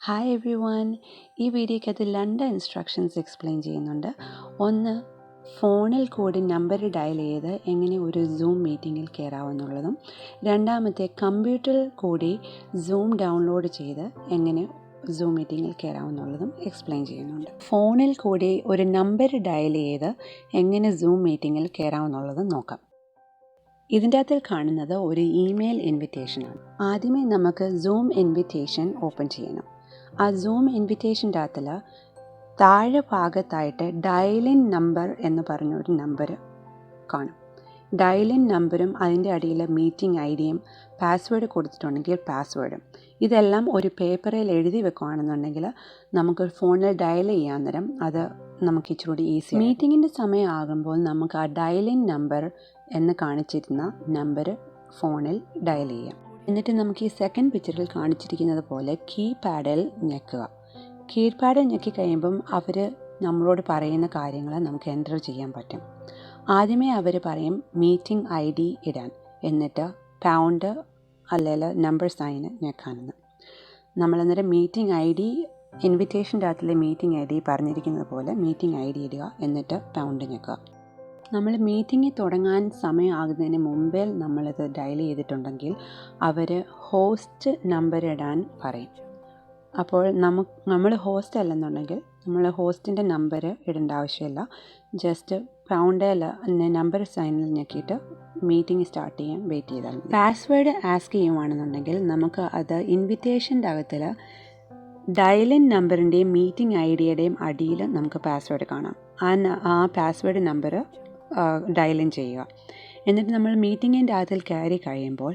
Hi every one. ഈ വീഡിയോയ്ക്കകത്ത് 2 instructions explain ചെയ്യുന്നുണ്ട്. ഒന്ന്, ഫോണിൽ കൂടി നമ്പർ ഡയൽ ചെയ്ത് എങ്ങനെ ഒരു സൂം മീറ്റിങ്ങിൽ കയറാമെന്നുള്ളതും, രണ്ടാമത്തെ കമ്പ്യൂട്ടറിൽ കൂടി സൂം ഡൗൺലോഡ് ചെയ്ത് എങ്ങനെ സൂം മീറ്റിങ്ങിൽ കയറാമെന്നുള്ളതും എക്സ്പ്ലെയിൻ ചെയ്യുന്നുണ്ട്. ഫോണിൽ കൂടി ഒരു നമ്പർ ഡയൽ ചെയ്ത് എങ്ങനെ സൂം മീറ്റിങ്ങിൽ കയറാമെന്നുള്ളതും നോക്കാം. ഇതിൻ്റെ അകത്തിൽ കാണുന്നത് ഒരു ഇമെയിൽ ഇൻവിറ്റേഷനാണ്. ആദ്യമേ നമുക്ക് സൂം ഇൻവിറ്റേഷൻ ഓപ്പൺ ചെയ്യണം. ആ സൂം ഇൻവിറ്റേഷൻ്റെ അകത്തിൽ താഴെ ഭാഗത്തായിട്ട് ഡയലിൻ നമ്പർ എന്ന് പറഞ്ഞൊരു നമ്പർ കാണും. ഡയലിൻ നമ്പറും അതിൻ്റെ അടിയിൽ മീറ്റിംഗ് ഐ ഡിയും പാസ്വേഡ് കൊടുത്തിട്ടുണ്ടെങ്കിൽ പാസ്വേഡും ഇതെല്ലാം ഒരു പേപ്പറിൽ എഴുതി വെക്കുകയാണെന്നുണ്ടെങ്കിൽ നമുക്ക് ഫോണിൽ ഡയൽ ചെയ്യാൻ നേരം അത് നമുക്ക് ഇച്ചിരി ഈസി. മീറ്റിങ്ങിൻ്റെ സമയമാകുമ്പോൾ നമുക്ക് ആ ഡയലിൻ നമ്പർ എന്ന് കാണിച്ചിരുന്ന നമ്പർ ഫോണിൽ ഡയൽ ചെയ്യാം. എന്നിട്ട് നമുക്ക് ഈ സെക്കൻഡ് പിക്ചറിൽ കാണിച്ചിരിക്കുന്നത് പോലെ കീപാഡിൽ ഞെക്കുക. കീപാഡിൽ ഞെക്കി കഴിയുമ്പം അവർ നമ്മളോട് പറയുന്ന കാര്യങ്ങൾ നമുക്ക് എൻ്റർ ചെയ്യാൻ പറ്റും. ആദ്യമേ അവർ പറയും മീറ്റിംഗ് ഐ ഡി ഇടാൻ, എന്നിട്ട് പൗണ്ട് അല്ലെങ്കിൽ നമ്പർ സൈന് ഞെക്കാനെന്ന്. നമ്മളന്നേരം മീറ്റിംഗ് ഐ ഡി ഇൻവിറ്റേഷൻ്റെ അകത്തിലെ മീറ്റിംഗ് ഐ ഡി പറഞ്ഞിരിക്കുന്നത് പോലെ മീറ്റിംഗ് ഐ ഡി ഇടുക, എന്നിട്ട് പൗണ്ട് ഞെക്കുക. നമ്മൾ മീറ്റിംഗ് തുടങ്ങാൻ സമയമാകുന്നതിന് മുമ്പേ നമ്മളിത് ഡയൽ ചെയ്തിട്ടുണ്ടെങ്കിൽ അവർ ഹോസ്റ്റ് നമ്പർ ഇടാൻ പറയും. അപ്പോൾ നമ്മൾ ഹോസ്റ്റ് അല്ലെന്നുണ്ടെങ്കിൽ നമ്മൾ ഹോസ്റ്റിൻ്റെ നമ്പർ ഇടേണ്ട ആവശ്യമില്ല. ജസ്റ്റ് പൗണ്ടിൽ നമ്പർ സൈനിൽ ഞെക്കിയിട്ട് മീറ്റിംഗ് സ്റ്റാർട്ട് ചെയ്യാൻ വെയിറ്റ് ചെയ്താൽ മതി. പാസ്വേഡ് ആസ്ക് ചെയ്യുവാണെന്നുണ്ടെങ്കിൽ നമുക്ക് അത് ഇൻവിറ്റേഷൻ്റെ അകത്തിൽ ഡയലിൻ നമ്പറിൻ്റെയും മീറ്റിംഗ് ഐ ഡിയുടെയും അടിയിൽ നമുക്ക് പാസ്വേഡ് കാണാം. ആ പാസ്വേഡ് നമ്പർ ഡയലിൻ ചെയ്യുക. എന്നിട്ട് നമ്മൾ മീറ്റിങ്ങിൻ്റെ അകത്തിൽ കയറി കഴിയുമ്പോൾ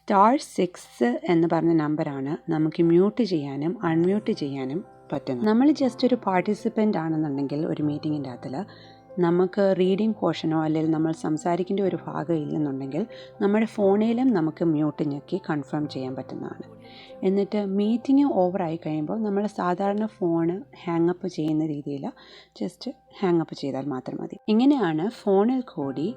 *6 എന്ന് പറഞ്ഞ നമ്പറാണ് നമുക്ക് മ്യൂട്ട് ചെയ്യാനും അൺമ്യൂട്ട് ചെയ്യാനും പറ്റുന്നത്. നമ്മൾ ജസ്റ്റ് ഒരു പാർട്ടിസിപ്പൻ്റ് ആണെന്നുണ്ടെങ്കിൽ ഒരു മീറ്റിങ്ങിൻ്റെ അകത്തിൽ നമുക്ക് റീഡിംഗ് പോർഷനോ അല്ലെങ്കിൽ നമ്മൾ സംസാരിക്കേണ്ട ഒരു ഭാഗം ഇല്ലെന്നുണ്ടെങ്കിൽ നമ്മുടെ ഫോണിലും നമുക്ക് മ്യൂട്ട് ഞെക്കി കൺഫേം ചെയ്യാൻ പറ്റുന്നതാണ്. എന്നിട്ട് മീറ്റിംഗ് ഓവറായി കഴിയുമ്പോൾ നമ്മൾ സാധാരണ ഫോണ് ഹാങ്ങപ്പ് ചെയ്യുന്ന രീതിയിൽ ജസ്റ്റ് ഹാങ്ങപ്പ് ചെയ്താൽ മാത്രം മതി. ഇങ്ങനെയാണ് ഫോണിൽ കൂടി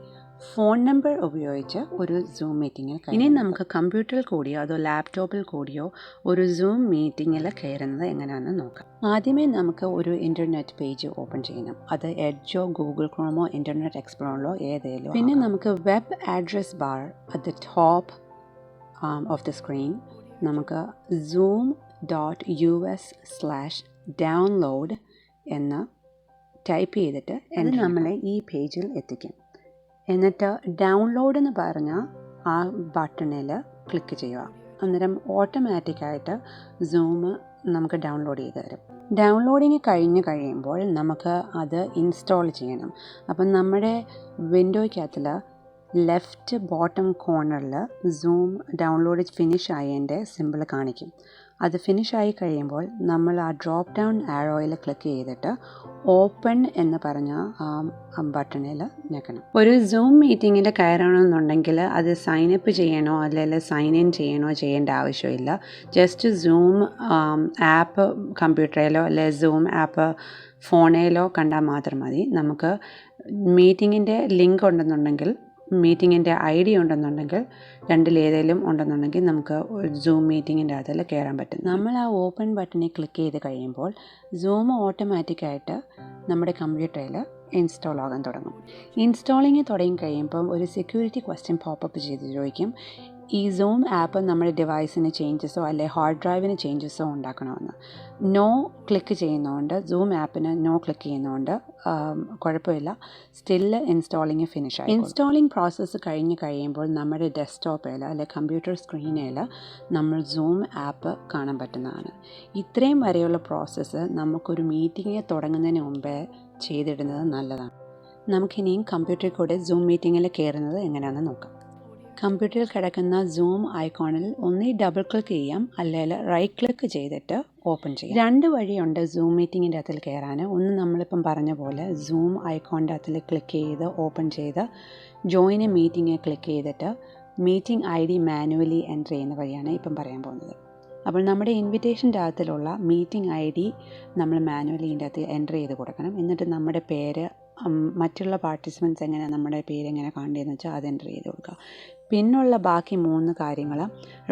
ഫോൺ നമ്പർ ഉപയോഗിച്ച് ഒരു സൂം മീറ്റിങ്ങിൽ ഇനി നമുക്ക് കമ്പ്യൂട്ടറിൽ കൂടിയോ അതോ ലാപ്ടോപ്പിൽ കൂടിയോ ഒരു സൂം മീറ്റിങ്ങിൽ കയറുന്നത് എങ്ങനെയാണെന്ന് നോക്കാം. ആദ്യമേ നമുക്ക് ഒരു ഇൻ്റർനെറ്റ് പേജ് ഓപ്പൺ ചെയ്യണം. അത് എഡ്ജോ ഗൂഗിൾ ക്രോമോ ഇൻ്റർനെറ്റ് എക്സ്പ്ലോററോ ഏതേലും. പിന്നെ നമുക്ക് web address bar at the top of the screen നമുക്ക് zoom.us/download എന്ന് ടൈപ്പ് ചെയ്തിട്ട് അത് നമ്മളെ ഈ പേജിൽ എത്തിക്കും. എന്നിട്ട് ഡൗൺലോഡ് എന്ന് പറഞ്ഞ ആ ബട്ടണിൽ ക്ലിക്ക് ചെയ്യുക. അന്നേരം ഓട്ടോമാറ്റിക്കായിട്ട് സൂം നമുക്ക് ഡൗൺലോഡ് ചെയ്ത് തരും. ഡൗൺലോഡിങ് കഴിയുമ്പോൾ നമുക്ക് അത് ഇൻസ്റ്റാൾ ചെയ്യണം. അപ്പം നമ്മുടെ വിൻഡോയ്ക്കകത്തിൽ ലെഫ്റ്റ് ബോട്ടം കോർണറിൽ സൂം ഡൗൺലോഡ് ഫിനിഷ് ആയതിൻ്റെ സിമ്പിൾ കാണിക്കും. അത് ഫിനിഷായി കഴിയുമ്പോൾ നമ്മൾ ആ ഡ്രോപ്പ് ഡൗൺ ആരോയിൽ ക്ലിക്ക് ചെയ്തിട്ട് ഓപ്പൺ എന്ന് പറഞ്ഞ ആ ബട്ടണിൽ ഞെക്കണം. ഒരു സൂം മീറ്റിങ്ങിൽ കയറണമെന്നുണ്ടെങ്കിൽ അത് സൈനപ്പ് ചെയ്യണോ അല്ലെങ്കിൽ സൈൻ ഇൻ ചെയ്യേണ്ട ആവശ്യമില്ല. ജസ്റ്റ് സൂം ആപ്പ് കമ്പ്യൂട്ടറിലോ അല്ലെങ്കിൽ സൂം ആപ്പ് ഫോണിലോ കണ്ടാൽ മാത്രം മതി. നമുക്ക് മീറ്റിങ്ങിൻ്റെ ലിങ്ക് ഉണ്ടെന്നുണ്ടെങ്കിൽ, മീറ്റിങ്ങിൻ്റെ ഐ ഡി ഉണ്ടെന്നുണ്ടെങ്കിൽ, രണ്ടിലേതെങ്കിലും ഉണ്ടെന്നുണ്ടെങ്കിൽ നമുക്ക് സൂം മീറ്റിങ്ങിൻ്റെ അതിൽ കയറാൻ പറ്റും. നമ്മൾ ആ ഓപ്പൺ ബട്ടണിൽ ക്ലിക്ക് ചെയ്ത് കഴിയുമ്പോൾ സൂം ഓട്ടോമാറ്റിക്കായിട്ട് നമ്മുടെ കമ്പ്യൂട്ടറിൽ ഇൻസ്റ്റാൾ ആകാൻ തുടങ്ങും. ഇൻസ്റ്റാളിങ് തുടങ്ങി കഴിയുമ്പം ഒരു സെക്യൂരിറ്റി ക്വസ്റ്റ്യൻ പോപ്പപ്പ് ചെയ്ത് ചോദിക്കും, ഈ സൂം ആപ്പ് നമ്മുടെ ഡിവൈസിന് ചേഞ്ചസോ അല്ലെങ്കിൽ ഹാർഡ് ഡ്രൈവിന് ചേഞ്ചസോ ഉണ്ടാക്കണമെന്ന്. നോ ക്ലിക്ക് ചെയ്യുന്നതുകൊണ്ട്, സൂം ആപ്പിന് നോ ക്ലിക്ക് ചെയ്യുന്നതുകൊണ്ട് കുഴപ്പമില്ല, സ്റ്റില് ഇൻസ്റ്റാളിങ് ഫിനിഷായി. ഇൻസ്റ്റാളിങ് പ്രോസസ്സ് കഴിയുമ്പോൾ നമ്മുടെ ഡെസ്ക്ടോപ്പിൽ അല്ലെങ്കിൽ കമ്പ്യൂട്ടർ സ്ക്രീനിൽ നമ്മൾ സൂം ആപ്പ് കാണാൻ പറ്റുന്നതാണ്. ഇത്രയും വരെയുള്ള പ്രോസസ്സ് നമുക്കൊരു മീറ്റിംഗ് തുടങ്ങുന്നതിന് മുമ്പേ ചെയ്തിടുന്നത് നല്ലതാണ്. നമുക്കിനിയും കമ്പ്യൂട്ടറിൽ കൂടെ സൂം മീറ്റിങ്ങിൽ കയറുന്നത് എങ്ങനെയാണെന്ന് നോക്കാം. കമ്പ്യൂട്ടറിൽ കിടക്കുന്ന സൂം ഐക്കോണിൽ ഒന്നീ ഡബിൾ ക്ലിക്ക് ചെയ്യാം, അല്ലെങ്കിൽ റൈറ്റ് ക്ലിക്ക് ചെയ്തിട്ട് ഓപ്പൺ ചെയ്യാം. 2 വഴിയുണ്ട് സൂം മീറ്റിങ്ങിൻ്റെ അകത്തിൽ കയറാൻ. ഒന്ന് നമ്മളിപ്പം പറഞ്ഞ പോലെ സൂം ഐക്കോണിൻ്റെ അകത്തിൽ ക്ലിക്ക് ചെയ്ത് ഓപ്പൺ ചെയ്ത് ജോയിൻ എ മീറ്റിംഗ് ക്ലിക്ക് ചെയ്തിട്ട് meeting ID D manually enter ചെയ്യുന്ന വഴിയാണ് ഇപ്പം പറയാൻ പോകുന്നത്. അപ്പോൾ നമ്മുടെ ഇൻവിറ്റേഷൻ്റെ അകത്തിലുള്ള മീറ്റിംഗ് ഐ ഡി നമ്മൾ മാനുവലി ഇതിൻ്റെ അകത്ത് എൻ്റർ ചെയ്ത് കൊടുക്കണം. എന്നിട്ട് നമ്മുടെ പേര് മറ്റുള്ള പാർട്ടിസിപ്പൻസ് എങ്ങനെ നമ്മുടെ പേരെങ്ങനെ കാണേണ്ടതെന്ന് വെച്ചാൽ അത് എൻ്റർ ചെയ്ത് കൊടുക്കുക. പിന്നുള്ള ബാക്കി 3 കാര്യങ്ങൾ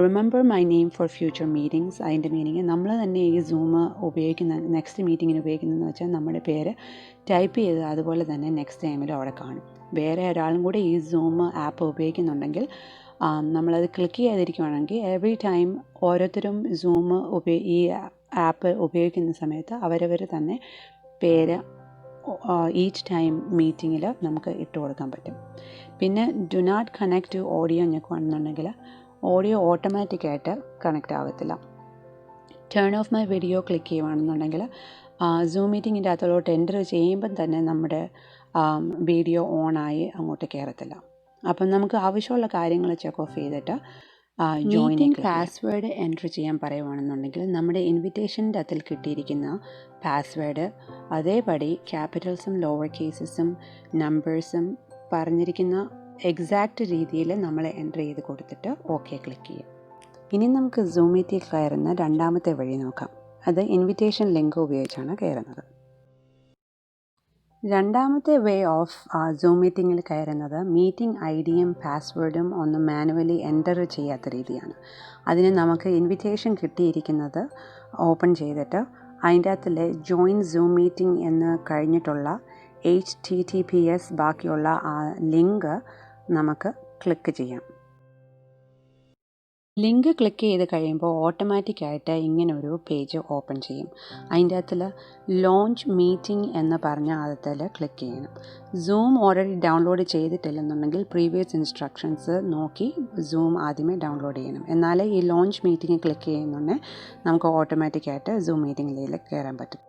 remember my name for future meetings. അതിൻ്റെ മീനിങ് നമ്മൾ തന്നെ ഈ സൂം ഉപയോഗിക്കുന്ന നെക്സ്റ്റ് മീറ്റിങ്ങിന് ഉപയോഗിക്കുന്നതെന്ന് വെച്ചാൽ നമ്മുടെ പേര് ടൈപ്പ് ചെയ്ത് അതുപോലെ തന്നെ നെക്സ്റ്റ് ടൈമിലും അവിടെ കാണും. വേറെ ഒരാളും കൂടി ഈ സൂം ആപ്പ് ഉപയോഗിക്കുന്നുണ്ടെങ്കിൽ നമ്മളത് ക്ലിക്ക് ചെയ്തിരിക്കുകയാണെങ്കിൽ എവറി ടൈം ഓരോരുത്തരും സൂം ഈ ആപ്പ് ഉപയോഗിക്കുന്ന സമയത്ത് അവരവർ തന്നെ പേര് ഈച്ച് ടൈം മീറ്റിങ്ങിൽ നമുക്ക് ഇട്ട് കൊടുക്കാൻ പറ്റും. പിന്നെ do not connect to audio ഞെക്കുകയാണെന്നുണ്ടെങ്കിൽ ഓഡിയോ ഓട്ടോമാറ്റിക്കായിട്ട് കണക്റ്റ് ആകത്തില്ല. Turn off my video click ചെയ്യുകയാണെന്നുണ്ടെങ്കിൽ സൂം മീറ്റിങ്ങിൻ്റെ അകത്തോട്ട് എൻ്റർ ചെയ്യുമ്പം തന്നെ നമ്മുടെ വീഡിയോ ഓണായി അങ്ങോട്ട് കയറത്തില്ല. അപ്പം നമുക്ക് ആവശ്യമുള്ള കാര്യങ്ങൾ ചെക്ക് ഓഫ് ചെയ്തിട്ട് ജോയിനിങ് പാസ്വേഡ് എൻ്റർ ചെയ്യാൻ പറയുകയാണെന്നുണ്ടെങ്കിൽ നമ്മുടെ ഇൻവിറ്റേഷൻ്റെ അതിൽ കിട്ടിയിരിക്കുന്ന പാസ്വേഡ് അതേപടി ക്യാപിറ്റൽസും ലോവർ കേസസും നമ്പേഴ്സും പറഞ്ഞിരിക്കുന്ന എക്സാക്റ്റ് രീതിയിൽ നമ്മൾ എൻ്റർ ചെയ്ത് കൊടുത്തിട്ട് ഓക്കെ ക്ലിക്ക് ചെയ്യാം. ഇനി നമുക്ക് സൂം മീറ്റിൽ കയറുന്ന രണ്ടാമത്തെ വഴി നോക്കാം. അത് ഇൻവിറ്റേഷൻ ലിങ്ക് ഉപയോഗിച്ചാണ് കയറുന്നത്. രണ്ടാമത്തെ വേ ഓഫ് സൂം മീറ്റിങ്ങിൽ കയറുന്നത് മീറ്റിംഗ് ഐ ഡിയും പാസ്വേഡും ഒന്ന് മാനുവലി എൻ്റർ ചെയ്യാത്ത രീതിയാണ്. അതിന് നമുക്ക് ഇൻവിറ്റേഷൻ കിട്ടിയിരിക്കുന്നത് ഓപ്പൺ ചെയ്തിട്ട് അതിൻ്റെ അകത്തിലെ ജോയിൻ സൂം മീറ്റിംഗ് എന്ന് കഴിഞ്ഞിട്ടുള്ള HTTPS ബാക്കിയുള്ള ആ ലിങ്ക് നമുക്ക് ക്ലിക്ക് ചെയ്യാം. ലിങ്ക് ക്ലിക്ക് ചെയ്ത് കഴിയുമ്പോൾ ഓട്ടോമാറ്റിക്കായിട്ട് ഇങ്ങനൊരു പേജ് ഓപ്പൺ ചെയ്യും. അതിൻ്റെ അകത്തിൽ ലോഞ്ച് മീറ്റിംഗ് എന്ന് പറഞ്ഞ അതിൽ ക്ലിക്ക് ചെയ്യണം. സൂം ഓൾറെഡി ഡൗൺലോഡ് ചെയ്തിട്ടില്ലെന്നുണ്ടെങ്കിൽ പ്രീവിയസ് ഇൻസ്ട്രക്ഷൻസ് നോക്കി സൂം ആദ്യമേ ഡൗൺലോഡ് ചെയ്യണം. എന്നാലേ ഈ ലോഞ്ച് മീറ്റിംഗ് ക്ലിക്ക് ചെയ്യുന്നുണ്ടെങ്കിൽ നമുക്ക് ഓട്ടോമാറ്റിക്കായിട്ട് സൂം മീറ്റിങ്ങിലേക്ക് കയറാൻ പറ്റും.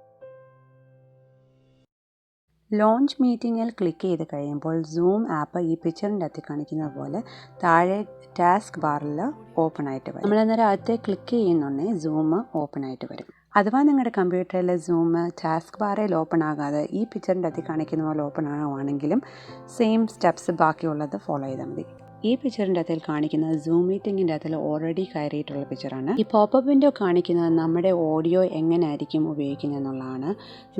ലോഞ്ച് മീറ്റിങ്ങിൽ ക്ലിക്ക് ചെയ്ത് കഴിയുമ്പോൾ സൂം ആപ്പ് ഈ പിക്ചറിൻ്റെ അകത്ത് കാണിക്കുന്ന പോലെ താഴെ ടാസ്ക് ബാറിൽ ഓപ്പൺ ആയിട്ട് വരും. നമ്മളന്നേരം അകത്തെ ക്ലിക്ക് ചെയ്യുന്നുണ്ടെങ്കിൽ സൂം ഓപ്പൺ ആയിട്ട് വരും. അഥവാ നിങ്ങളുടെ കമ്പ്യൂട്ടറിൽ സൂം ടാസ്ക് ബാറിൽ ഓപ്പൺ ആകാതെ ഈ പിക്ചറിൻ്റെ അകത്ത് കാണിക്കുന്ന പോലെ ഓപ്പൺ ആകുവാണെങ്കിലും സെയിം സ്റ്റെപ്സ് ബാക്കിയുള്ളത് ഫോളോ ചെയ്താൽ മതി. ഈ പിക്ചറിൻ്റെ അകത്തിൽ കാണിക്കുന്നത് സൂം മീറ്റിങ്ങിൻ്റെ അകത്തിൽ ഓൾറെഡി കയറിയിട്ടുള്ള പിക്ചറാണ്. ഈ പോപ്പപ്പ് വിൻഡോ കാണിക്കുന്നത് നമ്മുടെ ഓഡിയോ എങ്ങനെയായിരിക്കും ഉപയോഗിക്കുന്നത് എന്നുള്ളതാണ്.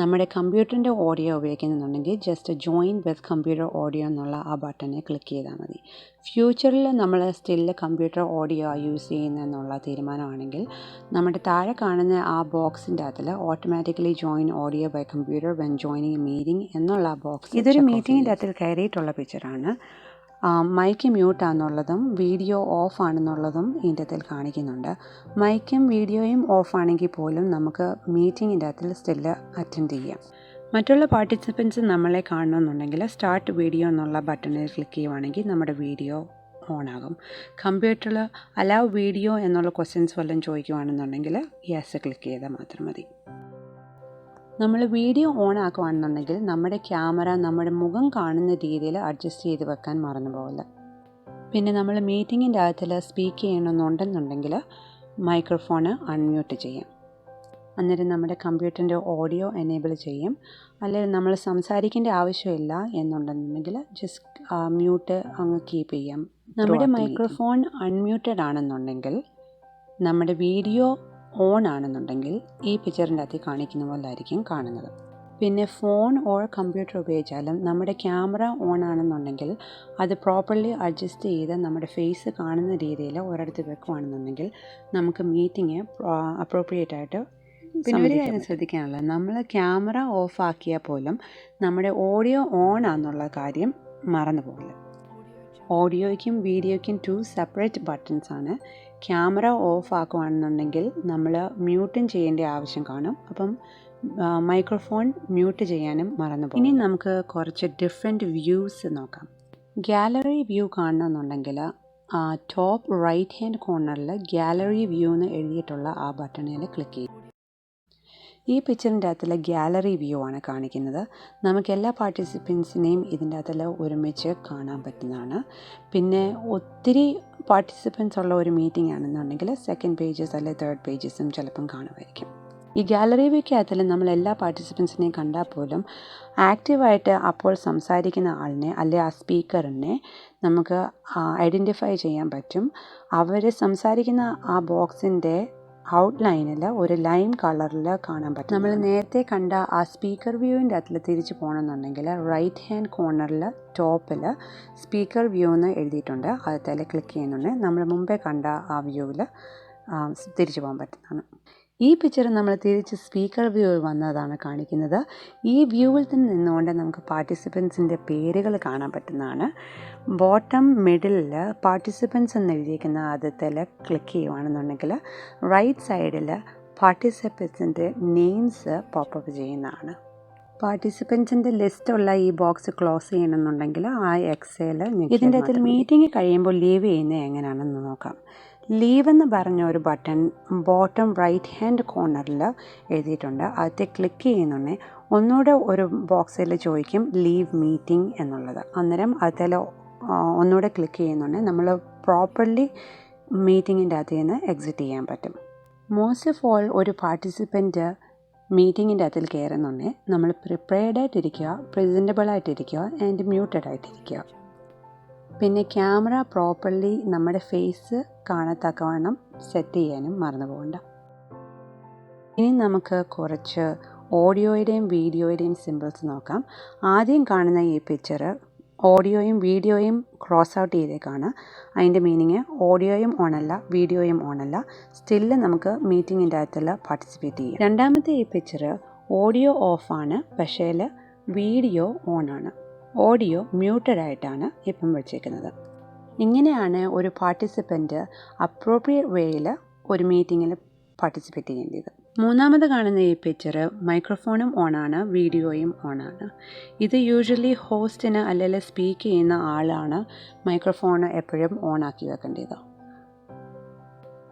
നമ്മുടെ കമ്പ്യൂട്ടറിൻ്റെ ഓഡിയോ ഉപയോഗിക്കുന്നുണ്ടെങ്കിൽ just join with computer audio എന്നുള്ള ആ ബട്ടനെ ക്ലിക്ക് ചെയ്താൽ മതി. ഫ്യൂച്ചറിൽ നമ്മൾ സ്റ്റിൽ കമ്പ്യൂട്ടർ ഓഡിയോ യൂസ് ചെയ്യുന്നതെന്നുള്ള തീരുമാനമാണെങ്കിൽ നമ്മുടെ താഴെ കാണുന്ന ആ ബോക്സിൻ്റെ അകത്തിൽ automatically join audio by computer when joining meeting എന്നുള്ള ആ ബോക്സ് ഇതൊരു മീറ്റിങ്ങിൻ്റെ അകത്തിൽ കയറിയിട്ടുള്ള പിക്ചറാണ്. മൈക്ക് മ്യൂട്ടാണെന്നുള്ളതും വീഡിയോ ഓഫ് ആണെന്നുള്ളതും ഇതിൻ്റെ അകത്തിൽ കാണിക്കുന്നുണ്ട്. മൈക്കും വീഡിയോയും ഓഫ് ആണെങ്കിൽ പോലും നമുക്ക് മീറ്റിങ്ങിൻ്റെ അകത്തിൽ സ്റ്റില് അറ്റൻഡ് ചെയ്യാം. മറ്റുള്ള പാർട്ടിസിപ്പൻസ് നമ്മളെ കാണണമെന്നുണ്ടെങ്കിൽ സ്റ്റാർട്ട് വീഡിയോ എന്നുള്ള ബട്ടണിൽ ക്ലിക്ക് ചെയ്യുവാണെങ്കിൽ നമ്മുടെ വീഡിയോ ഓണാകും. കമ്പ്യൂട്ടറിൽ അലൗ വീഡിയോ എന്നുള്ള ക്വസ്റ്റ്യൻസ് വല്ലതും ചോദിക്കുകയാണെന്നുണ്ടെങ്കിൽ യെസ് ക്ലിക്ക് ചെയ്താൽ മാത്രം മതി. നമ്മൾ വീഡിയോ ഓൺ ആക്കുകയാണെന്നുണ്ടെങ്കിൽ നമ്മുടെ ക്യാമറ നമ്മുടെ മുഖം കാണുന്ന രീതിയിൽ അഡ്ജസ്റ്റ് ചെയ്ത് വെക്കാൻ മറന്നു പോകില്ല. പിന്നെ നമ്മൾ മീറ്റിങ്ങിൻ്റെ അകത്തിൽ സ്പീക്ക് ചെയ്യണമെന്നുണ്ടെന്നുണ്ടെങ്കിൽ മൈക്രോഫോണ് അൺമ്യൂട്ട് ചെയ്യാം. അന്നേരം നമ്മുടെ കമ്പ്യൂട്ടറിൻ്റെ ഓഡിയോ എനേബിൾ ചെയ്യും. അല്ലെങ്കിൽ നമ്മൾ സംസാരിക്കേണ്ട ആവശ്യമില്ല എന്നുണ്ടെന്നുണ്ടെങ്കിൽ ജസ്റ്റ് മ്യൂട്ട് അങ്ങ് കീപ്പ് ചെയ്യാം. നമ്മുടെ മൈക്രോഫോൺ അൺമ്യൂട്ടഡ് ആണെന്നുണ്ടെങ്കിൽ നമ്മുടെ വീഡിയോ ഓൺ ആണെന്നുണ്ടെങ്കിൽ ഈ പിക്ചറിൻ്റെ അകത്ത് കാണിക്കുന്ന പോലെ ആയിരിക്കും കാണുന്നത്. പിന്നെ ഫോൺ ഓർ കമ്പ്യൂട്ടർ ഉപയോഗിച്ചാലും നമ്മുടെ ക്യാമറ ഓൺ ആണെന്നുണ്ടെങ്കിൽ അത് പ്രോപ്പർലി അഡ്ജസ്റ്റ് ചെയ്ത് നമ്മുടെ ഫേസ് കാണുന്ന രീതിയിൽ ഒരിടത്ത് വെക്കുകയാണെന്നുണ്ടെങ്കിൽ നമുക്ക് മീറ്റിംഗ് അപ്രോപ്രിയേറ്റ് ആയിട്ട്. പിന്നെ ഒരു കാര്യം ശ്രദ്ധിക്കാനുള്ളത്, നമ്മൾ ക്യാമറ ഓഫ് ആക്കിയാൽ പോലും നമ്മുടെ ഓഡിയോ ഓൺ ആണെന്നുള്ള കാര്യം മറന്നു പോകില്ല. ഓഡിയോയ്ക്കും വീഡിയോയ്ക്കും 2 സെപ്പറേറ്റ് ബട്ടൺസ് ആണ്. ക്യാമറ ഓഫ് ആക്കുകയാണെന്നുണ്ടെങ്കിൽ നമ്മൾ മ്യൂട്ടും ചെയ്യേണ്ട ആവശ്യം കാണും. അപ്പം മൈക്രോഫോൺ മ്യൂട്ട് ചെയ്യാനും മറന്നു പോകും. ഇനി നമുക്ക് കുറച്ച് ഡിഫറെൻറ്റ് വ്യൂസ് നോക്കാം. ഗാലറി വ്യൂ കാണണമെന്നുണ്ടെങ്കിൽ ടോപ്പ് റൈറ്റ് ഹാൻഡ് കോർണറിൽ ഗാലറി വ്യൂ എന്ന് എഴുതിയിട്ടുള്ള ആ ബട്ടണിൽ ക്ലിക്ക് ചെയ്യും. ഈ പിക്ചറിൻ്റെ അകത്തുള്ള ഗാലറി വ്യൂ ആണ് കാണിക്കുന്നത്. നമുക്ക് എല്ലാ പാർട്ടിസിപ്പൻസിനെയും ഇതിൻ്റെ അകത്തിൽ ഒരുമിച്ച് കാണാൻ പറ്റുന്നതാണ്. പിന്നെ ഒത്തിരി പാർട്ടിസിപ്പൻസ് ഉള്ള ഒരു മീറ്റിംഗ് ആണെന്നുണ്ടെങ്കിൽ സെക്കൻഡ് പേജസ് അല്ലെങ്കിൽ തേർഡ് പേജസും ചിലപ്പം കാണുമായിരിക്കും. ഈ ഗാലറി വ്യൂക്കകത്തിൽ നമ്മൾ എല്ലാ പാർട്ടിസിപ്പൻസിനെയും കണ്ടാൽ പോലും ആക്റ്റീവായിട്ട് അപ്പോൾ സംസാരിക്കുന്ന ആളിനെ അല്ലെങ്കിൽ ആ സ്പീക്കറിനെ നമുക്ക് ഐഡൻറ്റിഫൈ ചെയ്യാൻ പറ്റും. അവർ സംസാരിക്കുന്ന ആ ബോക്സിൻ്റെ ഔട്ട്ലൈനിൽ ഒരു ലൈം കളറിൽ കാണാൻ പറ്റും. നമ്മൾ നേരത്തെ കണ്ട ആ സ്പീക്കർ വ്യൂവിൻ്റെ അകത്തിൽ തിരിച്ചു പോകണമെന്നുണ്ടെങ്കിൽ റൈറ്റ് ഹാൻഡ് കോർണറിൽ ടോപ്പിൽ സ്പീക്കർ വ്യൂ എന്ന് എഴുതിയിട്ടുണ്ട്. അതിൽ ക്ലിക്ക് ചെയ്യുന്നുണ്ട് നമ്മൾ മുമ്പേ കണ്ട ആ വ്യൂവിൽ തിരിച്ചു പോകാൻ പറ്റുന്നതാണ്. ഈ പിക്ചർ നമ്മൾ തിരിച്ച് സ്പീക്കർ വ്യൂവിൽ വന്നതാണ് കാണിക്കുന്നത്. ഈ വ്യൂവിൽ തന്നെ നിന്നുകൊണ്ട് നമുക്ക് പാർട്ടിസിപ്പൻസിൻ്റെ പേരുകൾ കാണാൻ പറ്റുന്നതാണ്. ബോട്ടം മിഡിലിൽ പാർട്ടിസിപ്പൻസ് എന്ന് എഴുതിയിരിക്കുന്ന ആദ്യത്തിൽ ക്ലിക്ക് ചെയ്യുകയാണെന്നുണ്ടെങ്കിൽ റൈറ്റ് സൈഡിൽ പാർട്ടിസിപ്പൻസിൻ്റെ നെയിംസ് പോപ്പപ്പ് ചെയ്യുന്നതാണ്. പാർട്ടിസിപ്പൻസിൻ്റെ ലിസ്റ്റുള്ള ഈ ബോക്സ് ക്ലോസ് ചെയ്യണമെന്നുണ്ടെങ്കിൽ ആ എക്സേൽ ഇതിൻ്റെ അകത്തിൽ മീറ്റിംഗ് കഴിയുമ്പോൾ ലീവ് ചെയ്യുന്നത് എങ്ങനെയാണെന്ന് നോക്കാം. ലീവ് എന്ന് പറഞ്ഞ ഒരു ബട്ടൺ ബോട്ടം റൈറ്റ് ഹാൻഡ് കോർണറിൽ എഴുതിയിട്ടുണ്ട്. അതിൽ ക്ലിക്ക് ചെയ്യുന്നുണ്ടെങ്കിൽ ഒന്നുകൂടെ ഒരു ബോക്സിൽ ചോദിക്കും ലീവ് മീറ്റിംഗ് എന്നുള്ളത്. അന്നേരം അതിൽ ഒന്നുകൂടെ ക്ലിക്ക് ചെയ്യുന്നുണ്ടെങ്കിൽ നമ്മൾ പ്രോപ്പർലി മീറ്റിങ്ങിൻ്റെ അകത്ത് നിന്ന് എക്സിറ്റ് ചെയ്യാൻ പറ്റും. മോസ്റ്റ് ഓഫ് ഓൾ ഒരു പാർട്ടിസിപ്പൻറ്റ് മീറ്റിങ്ങിൻ്റെ അതിൽ കയറുന്നുണ്ടെങ്കിൽ നമ്മൾ പ്രിപ്പയർഡ് ആയിട്ടിരിക്കുക, പ്രസൻറ്റബിൾ ആയിട്ടിരിക്കുക ആൻഡ് മ്യൂട്ടഡ് ആയിട്ടിരിക്കുക. പിന്നെ ക്യാമറ പ്രോപ്പർലി നമ്മുടെ ഫേസ് കാണത്തക്കവണ്ണം സെറ്റ് ചെയ്യാനും മറന്നു പോകണ്ട. ഇനി നമുക്ക് കുറച്ച് ഓഡിയോയുടെയും വീഡിയോയുടെയും സിമ്പിൾസ് നോക്കാം. ആദ്യം കാണുന്ന ഈ പിക്ചർ ഓഡിയോയും വീഡിയോയും ക്രോസ് ഔട്ട് ചെയ്തേക്കാണ്. അതിൻ്റെ മീനിങ് ഓഡിയോയും ഓണല്ല വീഡിയോയും ഓണല്ല, സ്റ്റില്ല് നമുക്ക് മീറ്റിങ്ങിൻ്റെ അകത്തിൽ പാർട്ടിസിപ്പേറ്റ് ചെയ്യാം. രണ്ടാമത്തെ ഈ പിക്ചർ ഓഡിയോ ഓഫാണ്, പക്ഷേ വീഡിയോ ഓണാണ്. ഓഡിയോ മ്യൂട്ടഡ് ആയിട്ടാണ് ഇപ്പം വെച്ചേക്കുന്നത്. ഇങ്ങനെയാണ് ഒരു പാർട്ടിസിപ്പൻറ്റ് അപ്രോപ്രിയേറ്റ് വേയിൽ ഒരു മീറ്റിങ്ങിൽ പാർട്ടിസിപ്പേറ്റ് ചെയ്യേണ്ടത്. മൂന്നാമത് കാണുന്ന ഈ പിക്ചർ മൈക്രോഫോണും ഓണാണ്, വീഡിയോയും ഓണാണ്. ഇത് യൂഷ്വലി ഹോസ്റ്റിന് അല്ലെങ്കിൽ സ്പീക്ക് ചെയ്യുന്ന ആളാണ് മൈക്രോഫോൺ എപ്പോഴും ഓണാക്കി വെക്കേണ്ടത്.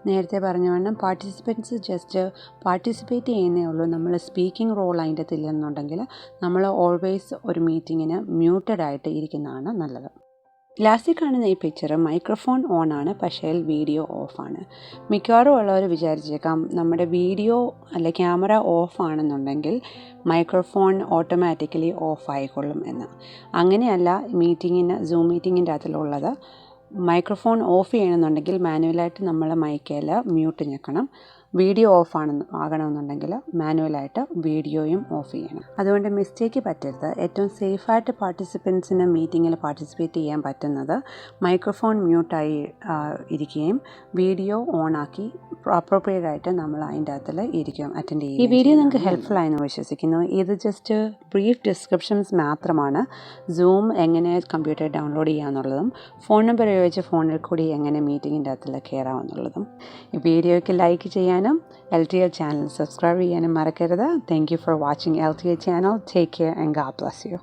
നേരത്തെ പറഞ്ഞുകൊണ്ട് പാർട്ടിസിപ്പൻസ് ജസ്റ്റ് പാർട്ടിസിപ്പേറ്റ് ചെയ്യുന്നേ ഉള്ളൂ. നമ്മൾ സ്പീക്കിംഗ് റോൾ അതിൻ്റെ തില്ലെന്നുണ്ടെങ്കിൽ നമ്മൾ ഓൾവേസ് ഒരു മീറ്റിങ്ങിന് മ്യൂട്ടഡ് ആയിട്ട് ഇരിക്കുന്നതാണ് നല്ലത്. ലാസ്റ്റിൽ കാണുന്ന ഈ പിക്ചർ മൈക്രോഫോൺ ഓൺ ആണ്, പക്ഷേ വീഡിയോ ഓഫാണ്. മിക്കവാറും ഉള്ളവർ വിചാരിച്ചേക്കാം നമ്മുടെ വീഡിയോ അല്ലെ ക്യാമറ ഓഫ് ആണെന്നുണ്ടെങ്കിൽ മൈക്രോഫോൺ ഓട്ടോമാറ്റിക്കലി ഓഫ് ആയിക്കൊള്ളും എന്ന്. അങ്ങനെയല്ല സൂം മീറ്റിങ്ങിൻ്റെ അതിലുള്ളത്. മൈക്രോഫോൺ ഓഫ് ചെയ്യണമെന്നുണ്ടെങ്കിൽ മാനുവലായിട്ട് നമ്മൾ മൈക്കിൽ മ്യൂട്ട് ഞെക്കണം. വീഡിയോ ഓഫ് ആകണമെന്നുണ്ടെങ്കിൽ മാനുവലായിട്ട് വീഡിയോയും ഓഫ് ചെയ്യണം. അതുകൊണ്ട് മിസ്റ്റേക്ക് പറ്റരുത്. ഏറ്റവും സേഫായിട്ട് പാർട്ടിസിപ്പൻസിന് മീറ്റിങ്ങിൽ പാർട്ടിസിപ്പേറ്റ് ചെയ്യാൻ പറ്റുന്നത് മൈക്രോഫോൺ മ്യൂട്ടായി ഇരിക്കുകയും വീഡിയോ ഓണാക്കി അപ്രോപ്രിയേറ്റ് ആയിട്ട് നമ്മൾ അതിൻ്റെ അകത്തിൽ ഇരിക്കുകയും അറ്റൻഡ് ചെയ്യും. ഈ വീഡിയോ നിങ്ങൾക്ക് ഹെൽപ്ഫുൾ ആയെന്ന് വിശ്വസിക്കുന്നു. ഇത് ജസ്റ്റ് ബ്രീഫ് ഡിസ്ക്രിപ്ഷൻസ് മാത്രമാണ്. സൂം എങ്ങനെ കമ്പ്യൂട്ടർ ഡൗൺലോഡ് ചെയ്യാമെന്നുള്ളതും ഫോൺ നമ്പർ ഉപയോഗിച്ച് ഫോണിൽ കൂടി എങ്ങനെ മീറ്റിങ്ങിൻ്റെ അകത്തിൽ കയറാമെന്നുള്ളതും. ഈ വീഡിയോയ്ക്ക് ലൈക്ക് ചെയ്യാനും LTL ചാനൽ സബ്സ്ക്രൈബ് ചെയ്യാനും മറക്കരുത്. Thank you for watching LTL channel. Take care and God bless you.